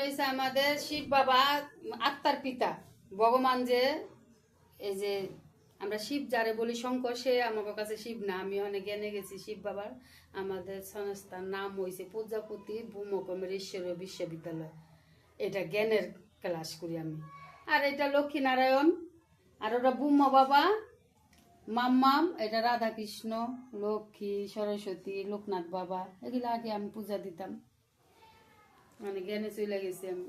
হয়েছে আমাদের শিব বাবা আত্মার পিতা ভগবান যে এই যে আমরা শিব যারে বলি শঙ্কর সে আমার কাছে শিব না আমি অনেক জ্ঞানে গেছি শিব বাবার আমাদের সংস্থার নাম হয়েছে প্রজাপতি ভূমকমের ঈশ্বরীয় বিশ্ববিদ্যালয় এটা জ্ঞানের ক্লাস করি আমি আর এটা লক্ষ্মীনারায়ণ আর ওটা বুম্মা বাবা মাম্মাম এটা রাধাকৃষ্ণ লক্ষ্মী সরস্বতী লোকনাথ বাবা এগুলো আগে আমি পূজা দিতাম মানে জ্ঞানে চলে গেছি আমি